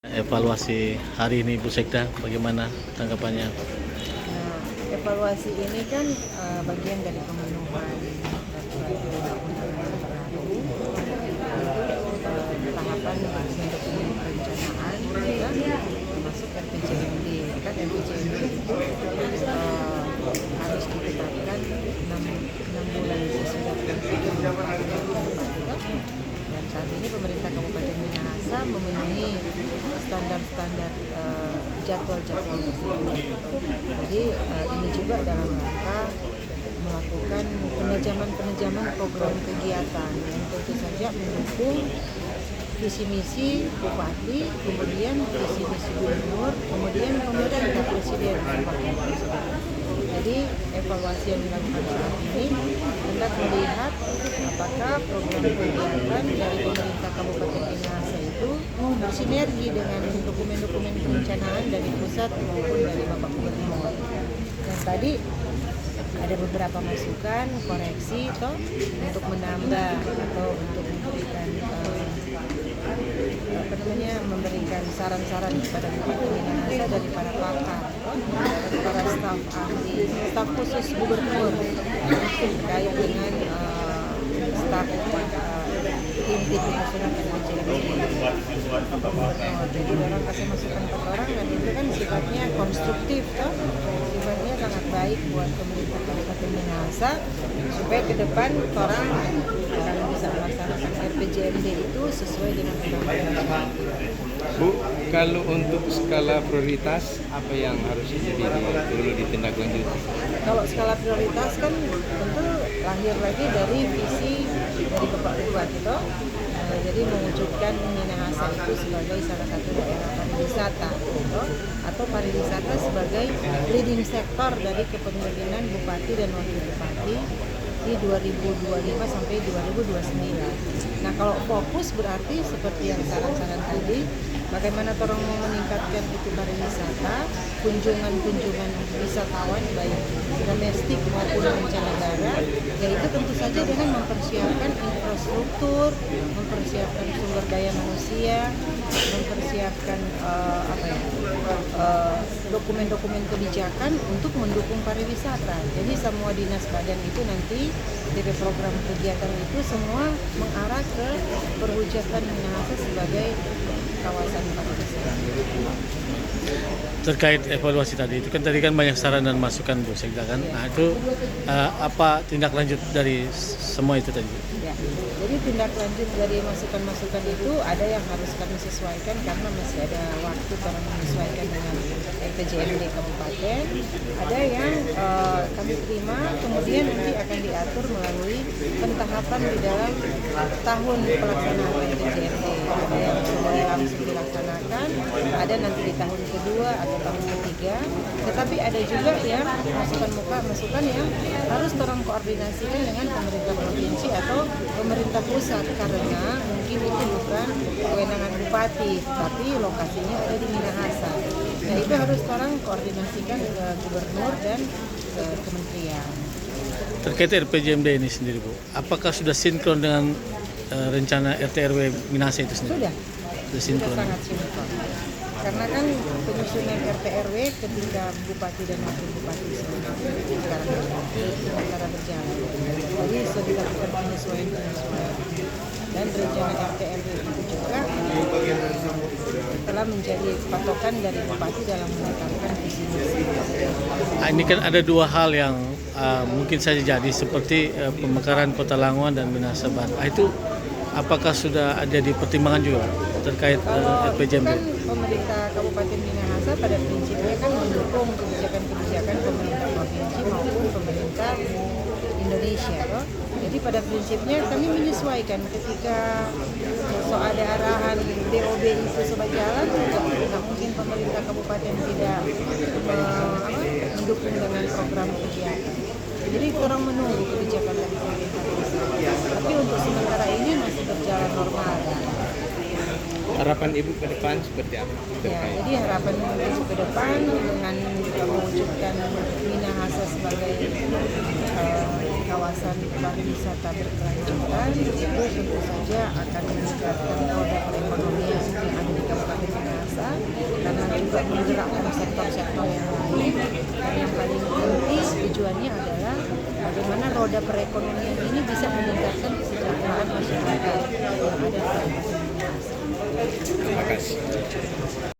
Evaluasi hari ini Bu Sekda, bagaimana tanggapannya? Nah, evaluasi ini kan bagian dari pemenuhan peraturan undang-undang yang berlaku untuk tahapan dokumen perencanaan ya, termasuk RPJMD. Kan RPJMD itu harus ditetapkan 6 bulan sesudah dan saat ini pemerintah Kabupaten Minahasa memenuhi standar-standar jadwal-jadwal tersebut. Jadi ini juga dalam rangka melakukan penajaman program kegiatan yang tentu saja mendukung visi misi bupati, kemudian visi misi gubernur, kemudian pemerintah presiden. Jadi evaluasi yang dilakukan saat ini hendak melihat apakah program kegiatan dari pemerintah Kabupaten Minahasa itu bersinergi dengan dokumen-dokumen perencanaan dari pusat maupun dari Bapak Gubernur. Dan tadi ada beberapa masukan, koreksi untuk menambah atau untuk memberikan saran-saran kepada Bupati Minahasa dari para pakar, para staf ahli, staf khusus gubernur terkait dengan staf tim penyusunan RPJMD. Jadi orang kasih masukan ke orang dan itu kan sifatnya konstruktif, sifatnya sangat baik buat pemerintah Kabupaten Minahasa supaya ke depan orang bisa melaksanakan RPJMD itu sesuai dengan undang-undang. Bu, kalau untuk skala prioritas apa yang harus perlu ditindaklanjuti? Kalau skala prioritas kan tentu lahir lagi dari visi dari Bapak Bupati jadi mewujudkan Minahasa itu sebagai salah satu daerah pariwisata atau pariwisata sebagai leading sektor dari kepemimpinan Bupati dan Wakil Bupati di 2025 sampai 2029. Nah, kalau fokus berarti seperti yang saran-saran tadi, bagaimana orang mau meningkatkan itu pariwisata, kunjungan wisatawan baik domestik maupun mancanegara, yaitu tentu saja dengan mempersiapkan infrastruktur, mempersiapkan sumber daya manusia, mempersiapkan dokumen-dokumen kebijakan untuk mendukung pariwisata. Jadi semua dinas badan itu nanti DP program kegiatan itu semua mengarah ke perwujudan Minahasa sebagai kawasan pariwisata. Terkait evaluasi tadi, itu kan tadi kan banyak saran dan masukan Bu Sekda kan? Nah itu apa tindak lanjut dari semua itu tadi? Ya, jadi tindak lanjut dari masukan-masukan itu ada yang harus kami sesuaikan karena masih ada waktu para menyesuaikan dengan RPJMD Kabupaten. Ada yang kami terima, kemudian nanti akan diatur melalui pentahapan di dalam tahun pelaksanaan RPJMD. Ada yang sudah langsung dilaksanakan, ada nanti di tahun kedua atau tahun ketiga. Tetapi ada juga yang masukan yang harus orang koordinasikan dengan pemerintah provinsi atau pemerintah pusat karena mungkin itu bukan kewenangan bupati, tapi lokasinya ada di Minahasa. Nah itu harus orang koordinasikan ke gubernur dan ke kementerian. Terkait RPJMD ini sendiri Bu, apakah sudah sinkron dengan rencana RT/RW Minahasa itu sendiri? Sudah sangat sinkron. Karena kan penyusunan RT/RW ketika bupati dan wakil bupati sekarang sementara berjalan. Jadi sudah dilakukan penyesuaian dan rencana RT/RW itu juga telah menjadi patokan dari bupati dalam menetapkan visi misi. Ini kan ada dua hal yang mungkin saja jadi seperti pemekaran Kota Langowan dan Minahasa Barat. Itu apakah sudah ada di pertimbangan juga terkait RPJMD? Kan pemerintah Kabupaten Minahasa pada prinsipnya kan mendukung kebijakan pemerintah provinsi maupun pemerintah Indonesia. Jadi pada prinsipnya kami menyesuaikan ketika ada arahan DOB itu seberjalan, tidak mungkin pemerintah kabupaten tidak mendukung dengan program kegiatan. Jadi kurang menunggu kebijakan dari pemerintah pusat. Tapi untuk sementara ini masih berjalan normal. Harapan Ibu ke depan seperti apa? Ya, jadi harapan Ibu ke depan dengan mewujudkan Minahasa sebagai kawasan pariwisata berkelanjutan itu tentu saja akan meningkatkan roda perekonomian yang ada di Kabupaten Minahasa juga menggerakkan sektor-sektor yang lain. Dan yang paling penting tujuannya adalah bagaimana roda perekonomian ini bisa meningkatkan kesejahteraan masyarakat.